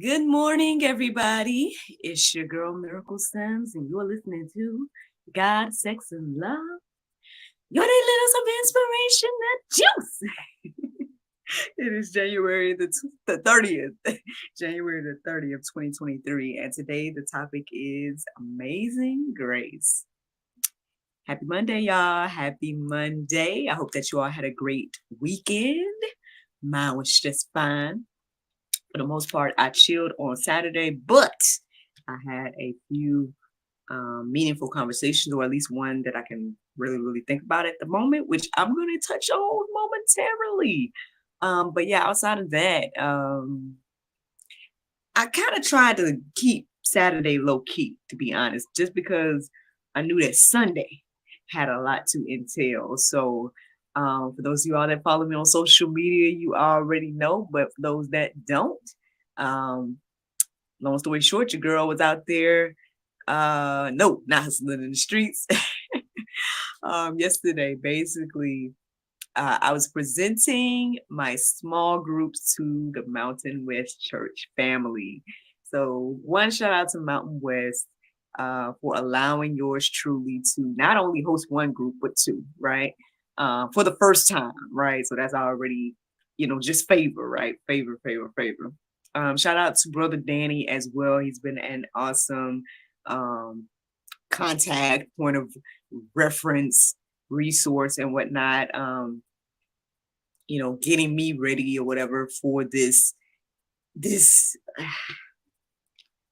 Good morning, everybody. It's your girl, Miracle Sims, and you're listening to God, Sex, and Love. Your daily little of inspiration, the juice. It is January the 30th, January the 30th, 2023. And today the topic is Amazing Grace. Happy Monday, y'all. Happy Monday. I hope that you all had a great weekend. Mine was just fine. For the most part, I chilled on Saturday, but I had a few meaningful conversations, or at least one that I can really think about at the moment, which I'm going to touch on momentarily. But yeah, outside of that, I kind of tried to keep Saturday low key, to be honest, just because I knew that Sunday had a lot to entail. So for those of you all that follow me on social media, you already know. But for those that don't, um, long story short, your girl was out there. No, not hustling in the streets. Yesterday, basically, I was presenting my small groups to the Mountain West Church family. So one shout out to Mountain West for allowing yours truly to not only host one group, but two, right? For the first time, right? So that's already, just favor, right? Favor. Shout out to Brother Danny as well. He's been an awesome um, contact, point of reference, resource, and whatnot. Getting me ready or whatever for this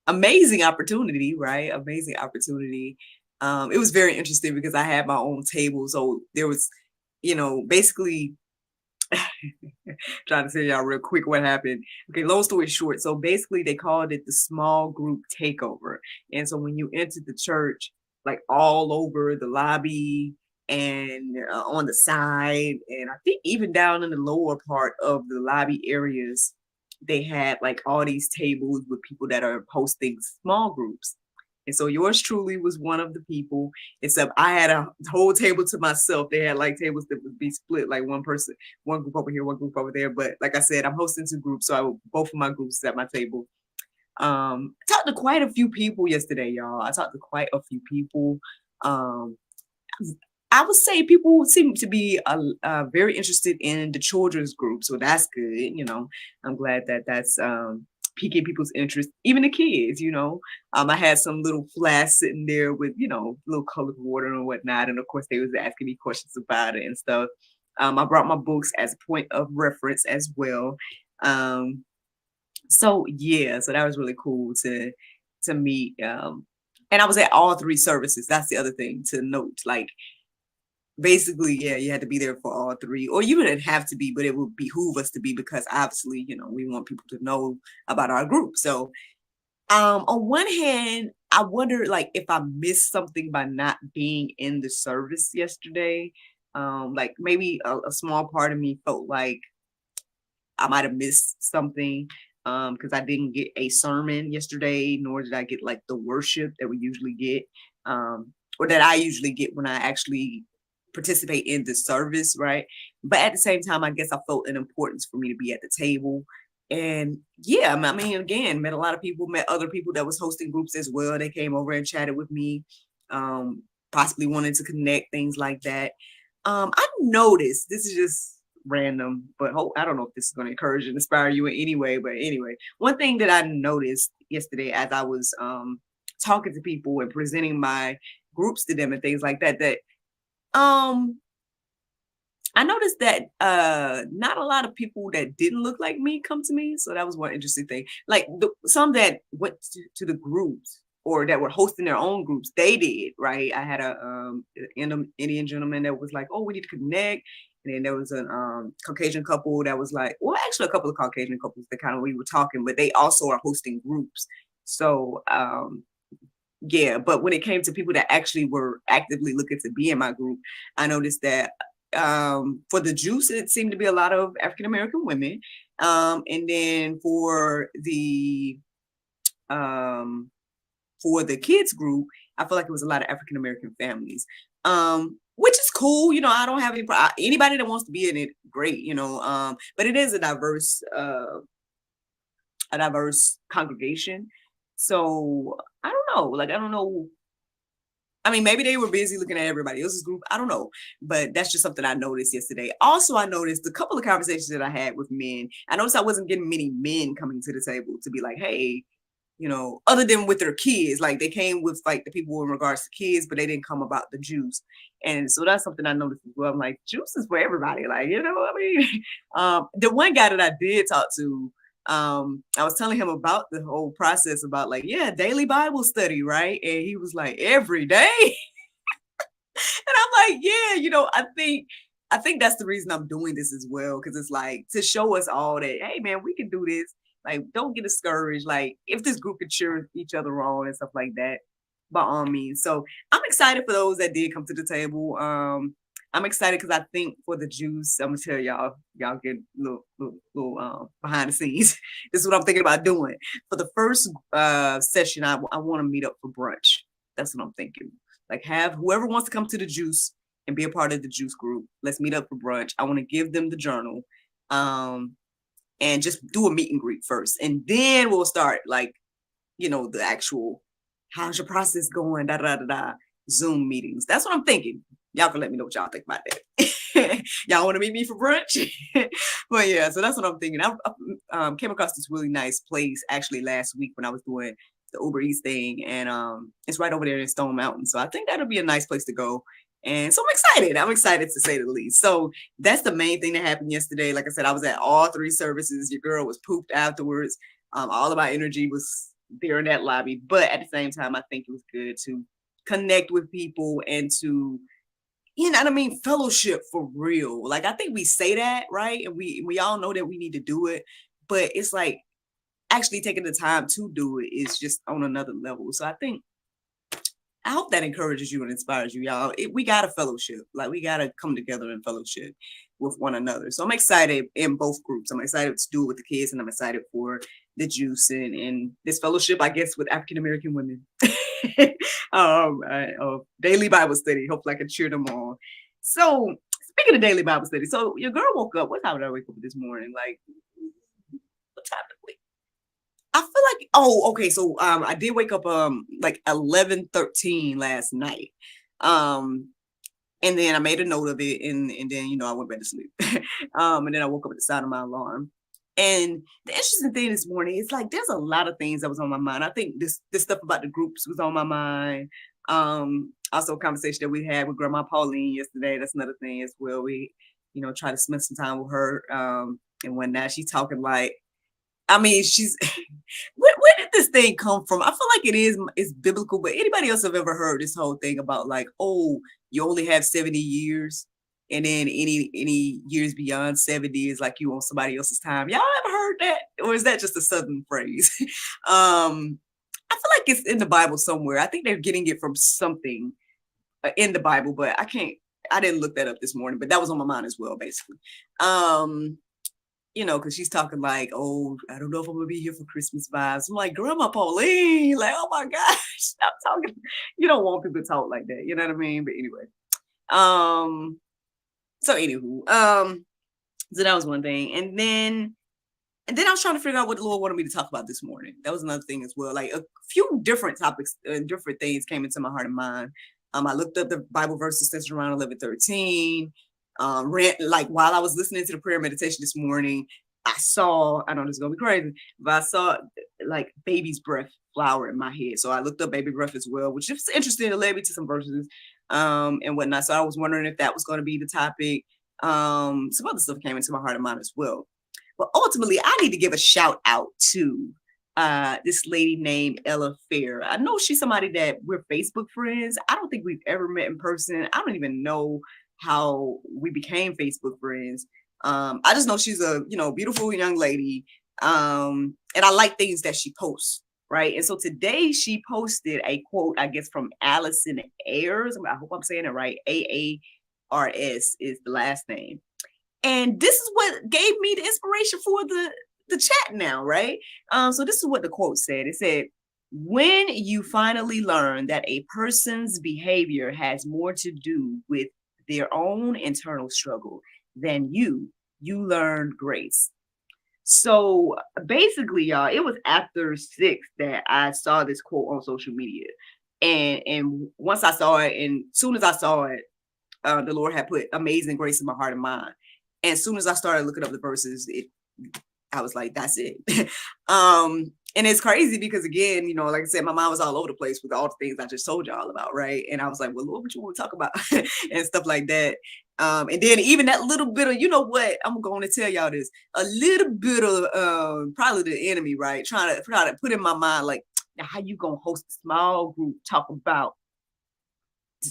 amazing opportunity, right? Amazing opportunity. It was very interesting because I had my own table, so there was, basically trying to tell y'all real quick what happened. Okay, long story short. So basically, they called it the small group takeover. And so when you entered the church, like all over the lobby and on the side, and I think even down in the lower part of the lobby areas, they had like all these tables with people that are hosting small groups. And so yours truly was one of the people, except I had a whole table to myself. They had like tables that would be split, like one person, one group over here, one group over there. But like I said, I'm hosting two groups, so both of my groups at my table. I talked to quite a few people yesterday, y'all. I talked to quite a few people. Um, I would say people seem to be very interested in the children's group, so that's good. I'm glad that that's piquing people's interest, even the kids. I had some little flask sitting there with little colored water and whatnot, and of course they was asking me questions about it and stuff. I brought my books as a point of reference as well. So yeah, so that was really cool to meet. And I was at all three services. That's the other thing to note. Like basically, yeah, you had to be there for all three, or you didn't have to be, but it would behoove us to be because obviously, we want people to know about our group. So, on one hand, I wonder like if I missed something by not being in the service yesterday. Like maybe a small part of me felt like I might have missed something because I didn't get a sermon yesterday, nor did I get like the worship that we usually get, or that I usually get when I actually participate in the service, right? But at the same time, I guess I felt an importance for me to be at the table. And yeah, I mean, again, met a lot of people, met other people that was hosting groups as well. They came over and chatted with me, possibly wanted to connect, things like that. I noticed, this is just random, but I don't know if this is going to encourage and inspire you in any way. But anyway, one thing that I noticed yesterday as I was talking to people and presenting my groups to them and things like that, that I noticed that not a lot of people that didn't look like me come to me. So that was one interesting thing. Like some that went to the groups or that were hosting their own groups, they did, right? I had a Indian gentleman that was like, "Oh, we need to connect." And then there was a Caucasian couple that was like, well, actually a couple of Caucasian couples that kind of we were talking, but they also are hosting groups. So yeah, but when it came to people that actually were actively looking to be in my group, I noticed that for the juice, it seemed to be a lot of African American women. And then um, for the kids group, I feel like it was a lot of African American families, which is cool. I don't have anybody that wants to be in it, great. But it is a diverse a diverse congregation. So I don't know. Like, I don't know. I mean, maybe they were busy looking at everybody else's group. I don't know. But that's just something I noticed yesterday. Also, I noticed a couple of conversations that I had with men. I noticed I wasn't getting many men coming to the table to be like, hey, other than with their kids, like they came with like the people in regards to kids, but they didn't come about the juice. And so that's something I noticed as well. I'm like, juice is for everybody. Like, I mean, the one guy that I did talk to, I was telling him about the whole process about like, yeah, daily Bible study, right? And he was like, every day. And I'm like, yeah, I think that's the reason I'm doing this as well. Cause it's like to show us all that, hey man, we can do this. Like, don't get discouraged. Like, if this group could cheer each other on and stuff like that, by all means. So I'm excited for those that did come to the table. I'm excited because I think for the juice, I'm gonna tell y'all get a little behind the scenes. This is what I'm thinking about doing. For the first session, I want to meet up for brunch. That's what I'm thinking. Like, have whoever wants to come to the juice and be a part of the juice group. Let's meet up for brunch. I want to give them the journal. And just do a meet and greet first. And then we'll start like, the actual, how's your process going? Zoom meetings. That's what I'm thinking. Y'all can let me know what y'all think about that. Y'all want to meet me for brunch? But yeah, so that's what I'm thinking. I came across this really nice place actually last week when I was doing the Uber Eats thing. And it's right over there in Stone Mountain. So I think that'll be a nice place to go. And so I'm excited. I'm excited to say the least. So that's the main thing that happened yesterday. Like I said, I was at all 3 services. Your girl was pooped afterwards. All of my energy was there in that lobby. But at the same time, I think it was good to connect with people and to, fellowship for real. Like, I think we say that, right? And we all know that we need to do it. But it's like actually taking the time to do it is just on another level. So I hope that encourages you and inspires you, y'all. We got a fellowship. Like, we got to come together in fellowship with one another. So I'm excited in both groups. I'm excited to do it with the kids, and I'm excited for the juice and this fellowship, I guess, with African-American women. Daily Bible study. Hopefully I can cheer them on. So speaking of daily Bible study, so your girl woke up. What time did I wake up this morning? Like, what time did we? I feel like, okay. So I did wake up like 11:13 last night. And then I made a note of it, and then I went back to sleep. And then I woke up at the sound of my alarm. And the interesting thing this morning is like there's a lot of things that was on my mind. I think this stuff about the groups was on my mind. Also a conversation that we had with Grandma Pauline yesterday. That's another thing as well. We, try to spend some time with her. And when now she's talking like, I mean, she's where did this thing come from? I feel like it's biblical, but anybody else have ever heard this whole thing about like, oh, you only have 70 years, and then any years beyond 70 is like you on somebody else's time. Y'all ever heard that? Or is that just a Southern phrase? I feel like it's in the Bible somewhere. I think they're getting it from something in the Bible, but I didn't look that up this morning, but that was on my mind as well, basically. Because she's talking like, oh, I don't know if I'm gonna be here for Christmas vibes. I'm like, Grandma Pauline, like, oh my gosh, stop talking. You don't want people to talk like that, you know what I mean? But anyway, so anywho, so that was one thing, and then I was trying to figure out what the Lord wanted me to talk about this morning. That was another thing as well. Like a few different topics, different things came into my heart and mind. I looked up the Bible verses that's around 11:13. Like while I was listening to the prayer meditation this morning, I know this is gonna be crazy, but I saw like baby's breath flower in my head. So I looked up baby breath as well, which is interesting. It led me to some verses and whatnot. So I was wondering if that was going to be the topic. Some other stuff came into my heart and mind as well. But ultimately, I need to give a shout out to this lady named Ella Fair. I know she's somebody that we're Facebook friends. I don't think we've ever met in person. I don't even know how we became Facebook friends. I just know she's a beautiful young lady, and I like things that she posts, right? And so today she posted a quote, I guess, from Allison Ayers. I hope I'm saying it right. AARS is the last name, and this is what gave me the inspiration for the chat now, right? So this is what the quote said. It said, "When you finally learn that a person's behavior has more to do with their own internal struggle than you learn grace." So basically, y'all, it was after 6 that I saw this quote on social media. And once I saw it, and soon as I saw it, the Lord had put amazing grace in my heart and mind. And as soon as I started looking up the verses, I was like, that's it. And it's crazy because, again, like I said, my mind was all over the place with all the things I just told y'all about, right? And I was like, well, Lord, what you want to talk about? And stuff like that. And then even that little bit of, you know what, I'm going to tell y'all this, a little bit of probably the enemy, right? Trying to put in my mind, like, now how you going to host a small group, talk about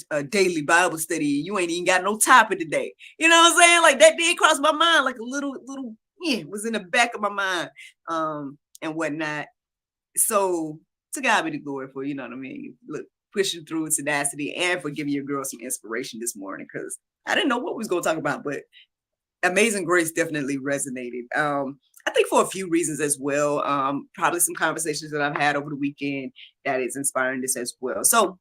a daily Bible study? You ain't even got no topic today. You know what I'm saying? Like, that did cross my mind, like a little, yeah, was in the back of my mind, and whatnot. So to God be the glory for, you know what I mean? Look, pushing through tenacity, and for giving your girl some inspiration this morning, because I didn't know what we was going to talk about, but Amazing Grace definitely resonated. I think for a few reasons as well. Probably some conversations that I've had over the weekend that is inspiring this as well. So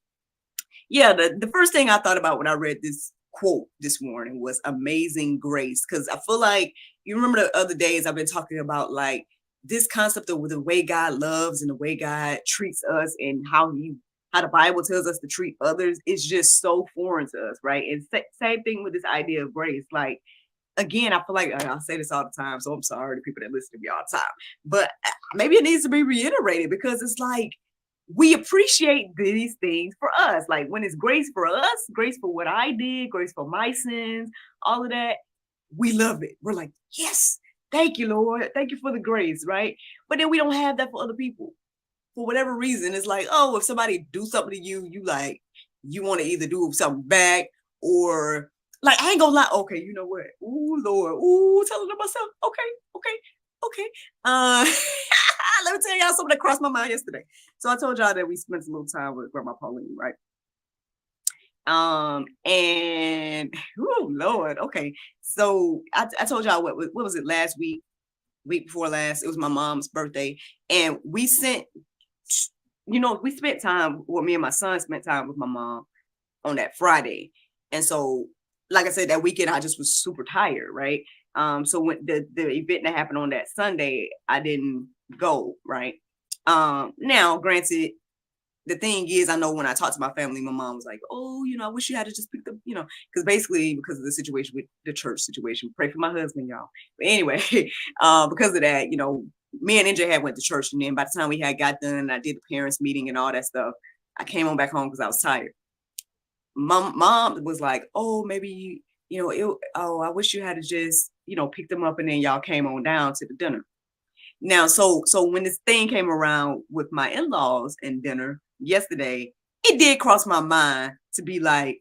yeah, the first thing I thought about when I read this quote this morning was Amazing Grace, because I feel like, you remember the other days I've been talking about, like, this concept of the way God loves and the way God treats us, and how the Bible tells us to treat others is just so foreign to us, right? And same thing with this idea of grace. Like, again, I feel like I say this all the time, so I'm sorry to people that listen to me all the time, but maybe it needs to be reiterated, because it's like, we appreciate these things for us. Like, when it's grace for us, grace for what I did, grace for my sins, all of that, we love it. We're like, yes, thank you, Lord. Thank you for the grace, right? But then we don't have that for other people. For whatever reason, it's like, oh, if somebody do something to you, you want to either do something back, or, like, I ain't gonna lie. Okay, you know what? Ooh, Lord. Ooh, telling myself. Okay. Let me tell y'all something that crossed my mind yesterday. So I told y'all that we spent a little time with Grandma Pauline, right? And oh Lord, okay. So I told y'all what was it, last week before last? It was my mom's birthday, and we spent time. Well, me and my son spent time with my mom on that Friday, and so, like I said, that weekend I just was super tired, right? So when the event that happened on that Sunday, I didn't go, right? Now, granted, the thing is, I know when I talked to my family, my mom was like, oh, I wish you had to just pick up, because basically, because of the situation with the church situation, pray for my husband, y'all. But anyway, because of that, me and NJ had went to church, and then by the time we had got done, and I did the parents meeting and all that stuff, I came on back home because I was tired. My mom was like, oh, maybe, I wish you had to just, pick them up, and then y'all came on down to the dinner. Now, so when this thing came around with my in-laws and dinner yesterday, it did cross my mind to be like,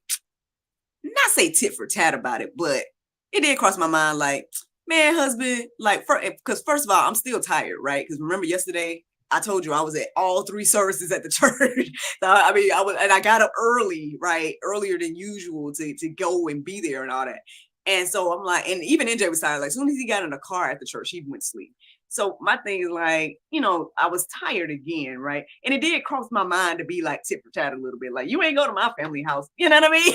not say tit for tat about it, but it did cross my mind, like, man, husband, like, because first of all, I'm still tired, right? Because remember yesterday, I told you I was at all 3 services at the church. So, I mean, I got up early, right? Earlier than usual to go and be there and all that. And so I'm like, and even NJ was tired. Like, as soon as he got in the car at the church, he went to sleep. So my thing is, like, I was tired again, right? And it did cross my mind to be like tit for tat a little bit. Like, you ain't go to my family house. You know what I mean?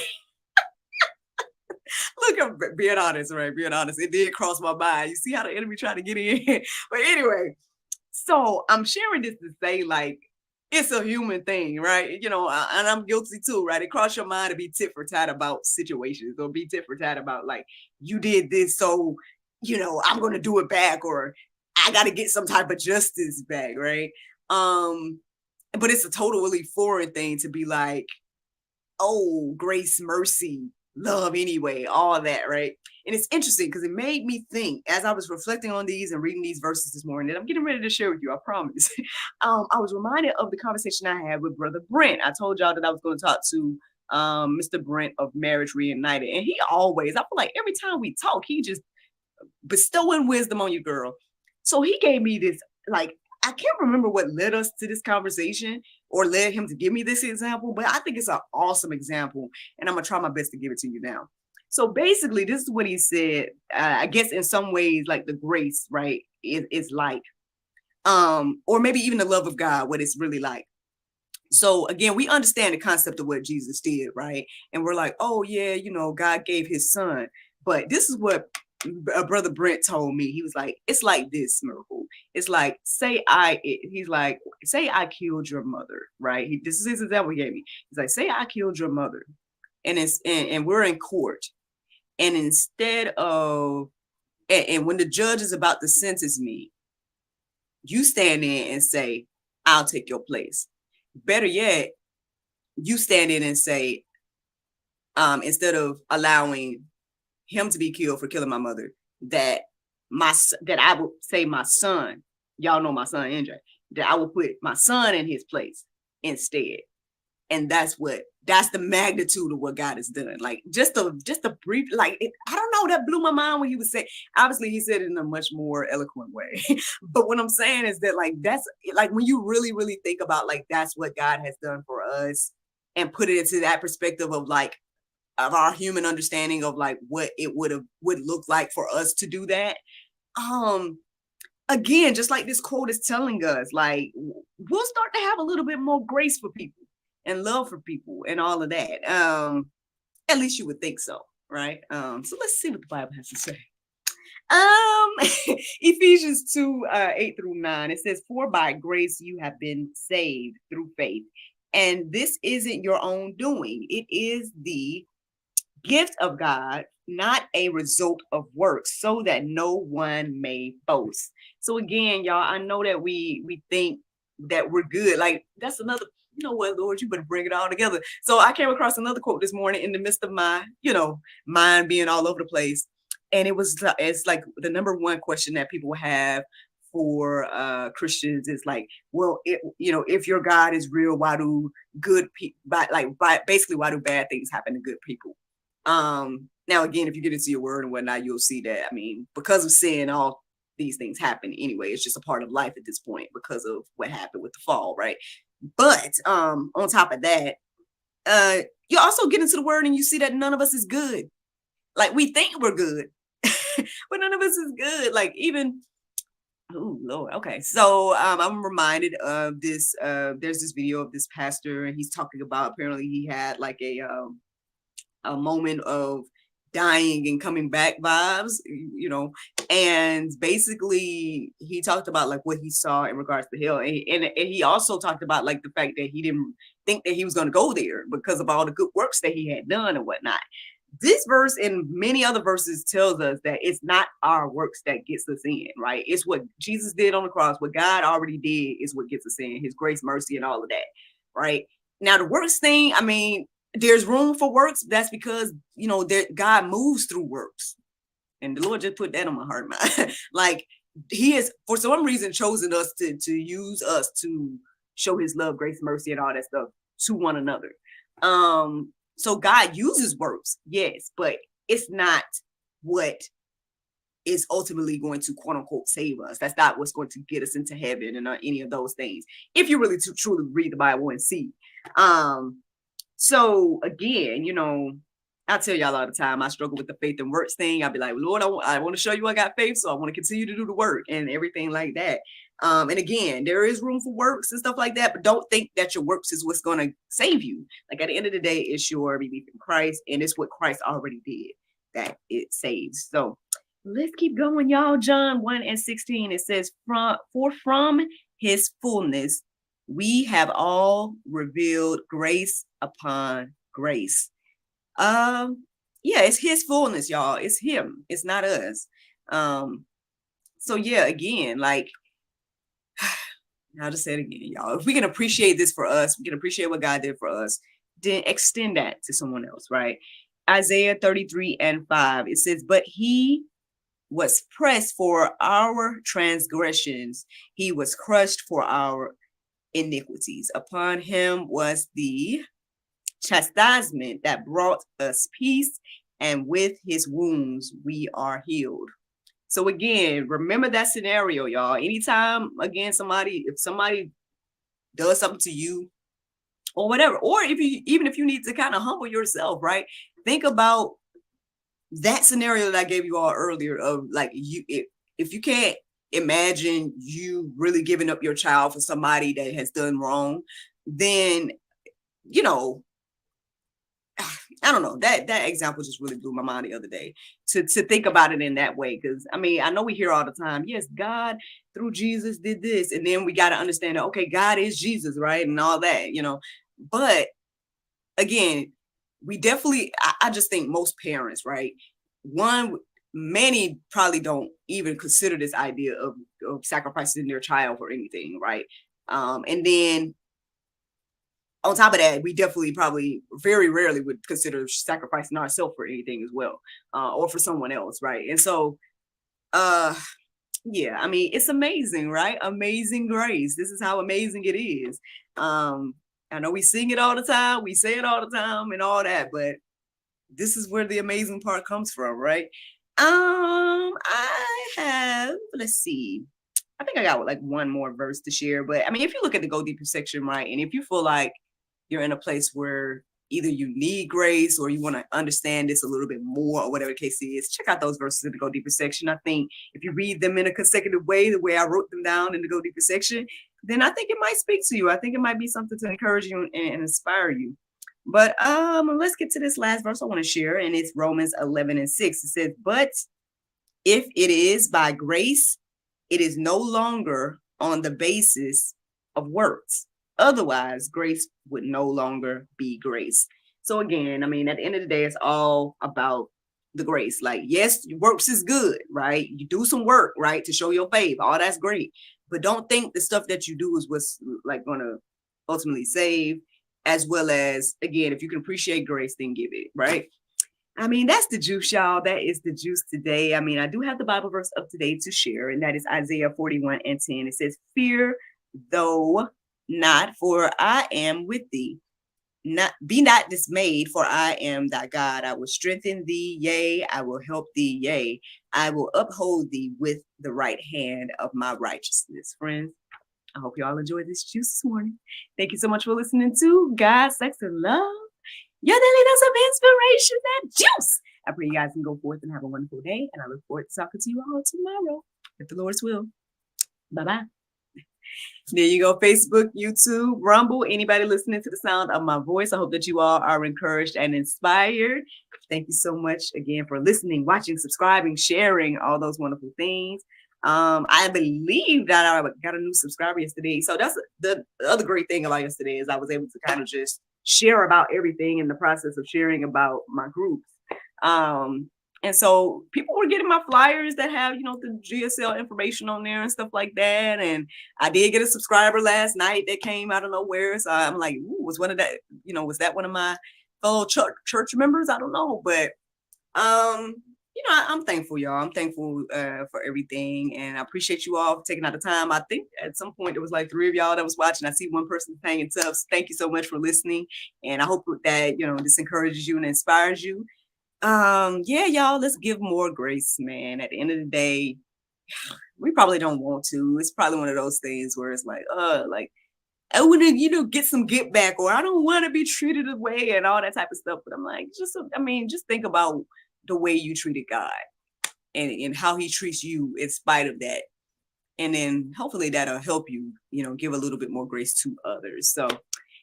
Look, I'm being honest, right? Being honest. It did cross my mind. You see how the enemy tried to get in? But anyway, so I'm sharing this to say, like, it's a human thing, right? And I'm guilty too, right? It crossed your mind to be tit for tat about situations, or be tit for tat about, like, you did this, so, I'm going to do it back, or I got to get some type of justice back, right? But it's a totally foreign thing to be like, oh, grace, mercy, love anyway, all that, right? And it's interesting because it made me think, as I was reflecting on these and reading these verses this morning, that I'm getting ready to share with you, I promise. I was reminded of the conversation I had with Brother Brent. I told y'all that I was going to talk to Mr. Brent of Marriage Reunited. And he always, I feel like every time we talk, he just bestowing wisdom on you, girl. So he gave me this, like, I can't remember what led us to this conversation or led him to give me this example, but I think it's an awesome example, and I'm going to try my best to give it to you now. So basically, this is what he said. I guess in some ways, like, the grace, right, is like, or maybe even the love of God, what it's really like. So again, we understand the concept of what Jesus did, right? And we're like, oh yeah, God gave his son. But this is what brother Brent told me, he was like, it's like this, Miracle. It's like, say he's like, say I killed your mother, right? This is his example he gave me. He's like, say I killed your mother, and and we're in court, and instead of and when the judge is about to sentence me, you stand in and say, I'll take your place. Better yet, you stand in and say, instead of allowing him to be killed for killing my mother, that I would say my son, y'all know my son NJ, that I will put my son in his place instead. And that's the magnitude of what God has done. Like just a brief, like I don't know, that blew my mind when he was saying. Obviously, he said it in a much more eloquent way. But what I'm saying is that like that's like when you really, really think about like that's what God has done for us, and put it into that perspective of like of our human understanding of like what it would look like for us to do that. Again, just like this quote is telling us, like we'll start to have a little bit more grace for people and love for people and all of that. At least you would think so, right? So let's see what the Bible has to say. Ephesians 2, 8-9, it says, for by grace you have been saved through faith. And this isn't your own doing. It is the gift of God, not a result of works, so that no one may boast. So again, y'all, I know that we think that we're good. Like that's another, you know what, Lord, you better bring it all together. So I came across another quote this morning in the midst of my, mind being all over the place. And it's like the number one question that people have for Christians is like, well, if your God is real, why do good people, basically, why do bad things happen to good people? Now again, if you get into your word and whatnot, you'll see that, I mean, because of sin, all these things happen anyway. It's just a part of life at this point because of what happened with the fall, right? But on top of that, you also get into the word and you see that none of us is good. Like we think we're good, but none of us is good. Like even, oh Lord, okay. So I'm reminded of this. There's this video of this pastor, and he's talking about apparently he had like a moment of dying and coming back vibes, and basically he talked about like what he saw in regards to hell, and he also talked about like the fact that he didn't think that he was going to go there because of all the good works that he had done and whatnot. This verse and many other verses tells us that it's not our works that gets us in, right? It's what Jesus did on the cross. What God already did is what gets us in, his grace, mercy, and all of that, right? Now the works thing, I mean, there's room for works. That's because, God moves through works. And the Lord just put that on my heart, man. Like he has, for some reason, chosen us to use us to show his love, grace, mercy, and all that stuff to one another. So God uses works, yes, but it's not what is ultimately going to quote unquote save us. That's not what's going to get us into heaven and any of those things. If you really truly read the Bible and see. So again, I tell y'all all the time, I struggle with the faith and works thing. I'll be like, Lord, I want to show you I got faith, so I want to continue to do the work and everything like that. And again, there is room for works and stuff like that, but don't think that your works is what's going to save you. Like at the end of the day, it's your belief in Christ, and it's what Christ already did that it saves. So let's keep going, y'all. John 1:16, it says, for from his fullness, we have all revealed grace upon grace. Yeah, it's his fullness, y'all. It's him. It's not us. So yeah, again, like I'll just say it again, y'all. If we can appreciate this for us, we can appreciate what God did for us, then extend that to someone else, right? Isaiah 33:5, it says, but he was pressed for our transgressions. He was crushed for our iniquities. Upon him was the chastisement that brought us peace, and with his wounds we are healed. So again, remember that scenario, y'all. Anytime, again, if somebody does something to you or whatever, or even if you need to kind of humble yourself, right? Think about that scenario that I gave you all earlier of like if you can't imagine you really giving up your child for somebody that has done wrong, then I don't know, that example just really blew my mind the other day to think about it in that way. Because I mean, I know we hear all the time, yes, God through Jesus did this, and then we got to understand that, okay, God is Jesus, right, and all that, but again, we definitely, I just think most parents, right, many probably don't even consider this idea of sacrificing their child for anything, right? And then on top of that, we definitely probably very rarely would consider sacrificing ourselves for anything as well, or for someone else, right? And so, uh, yeah, I mean, it's amazing, right? Amazing grace. This is how amazing it is. I know we sing it all the time, we say it all the time, and all that, but this is where the amazing part comes from, right? I have, let's see, I think I got like one more verse to share, but I mean, if you look at the Go Deeper section, right, and if you feel like you're in a place where either you need grace or you want to understand this a little bit more, or whatever the case is, check out those verses in the Go Deeper section. I think if you read them in a consecutive way, the way I wrote them down in the Go Deeper section, then I think it might speak to you. I think it might be something to encourage you and inspire you. But let's get to this last verse I want to share, and it's Romans 11:6. It says, but if it is by grace, it is no longer on the basis of works. Otherwise, grace would no longer be grace. So again, I mean, at the end of the day, it's all about the grace. Like, yes, works is good, right? You do some work, right, to show your faith. All that's great. But don't think the stuff that you do is what's like going to ultimately save, as well as, again, if you can appreciate grace, then give it, right? I mean, that's the juice, y'all. That is the juice today. I mean, I do have the Bible verse up today to share, and that is Isaiah 41:10. It says, fear though not, for I am with thee. Be not dismayed, for I am thy God. I will strengthen thee, yea, I will help thee, yea, I will uphold thee with the right hand of my righteousness. Friends, I hope you all enjoyed this juice this morning. Thank you so much for listening to God, Sex, and Love, your daily dose of inspiration and juice. I pray you guys can go forth and have a wonderful day, and I look forward to talking to you all tomorrow, if the Lord's will. Bye-bye. There you go, Facebook, YouTube, Rumble, anybody listening to the sound of my voice. I hope that you all are encouraged and inspired. Thank you so much again for listening, watching, subscribing, sharing, all those wonderful things. I believe that I got a new subscriber yesterday. So that's the other great thing about yesterday, is I was able to kind of just share about everything in the process of sharing about my groups. And so people were getting my flyers that have, the GSL information on there and stuff like that. And I did get a subscriber last night that came out of nowhere. So I'm like, ooh, was that one of my fellow church members? I don't know. But, I'm thankful, y'all. I'm thankful for everything. And I appreciate you all for taking out the time. I think at some point there was like 3 of y'all that was watching. I see one person hanging tough. So thank you so much for listening. And I hope that, this encourages you and inspires you. Yeah, y'all, let's give more grace, man. At the end of the day, we probably don't want to. It's probably one of those things where it's like I want to, get some get back, or I don't want to be treated away and all that type of stuff. But I'm like, just think about the way you treated God and how he treats you in spite of that. And then hopefully that'll help you, give a little bit more grace to others. So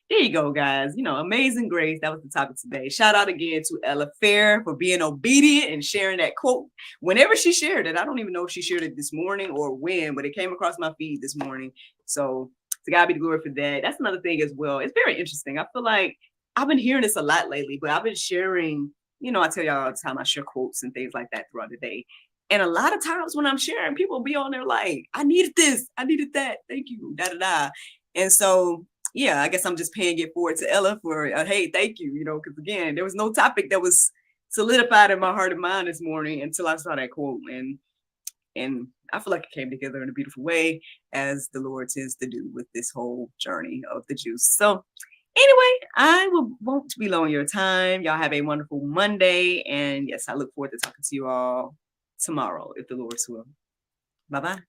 there you go, guys. Amazing grace. That was the topic today. Shout out again to Ella Fair for being obedient and sharing that quote whenever she shared it. I don't even know if she shared it this morning or when, but it came across my feed this morning. So to God be the glory for that. That's another thing as well. It's very interesting. I feel like I've been hearing this a lot lately, but I've been sharing, I tell y'all all the time, I share quotes and things like that throughout the day. And a lot of times when I'm sharing, people be on there like, I needed this, I needed that. Thank you, da-da-da. And so yeah, I guess I'm just paying it forward to Ella for, hey, thank you, because again, there was no topic that was solidified in my heart and mind this morning until I saw that quote. And I feel like it came together in a beautiful way, as the Lord tends to do with this whole journey of the juice. So anyway, I won't be long your time. Y'all have a wonderful Monday. And yes, I look forward to talking to you all tomorrow, if the Lord's will. Bye-bye.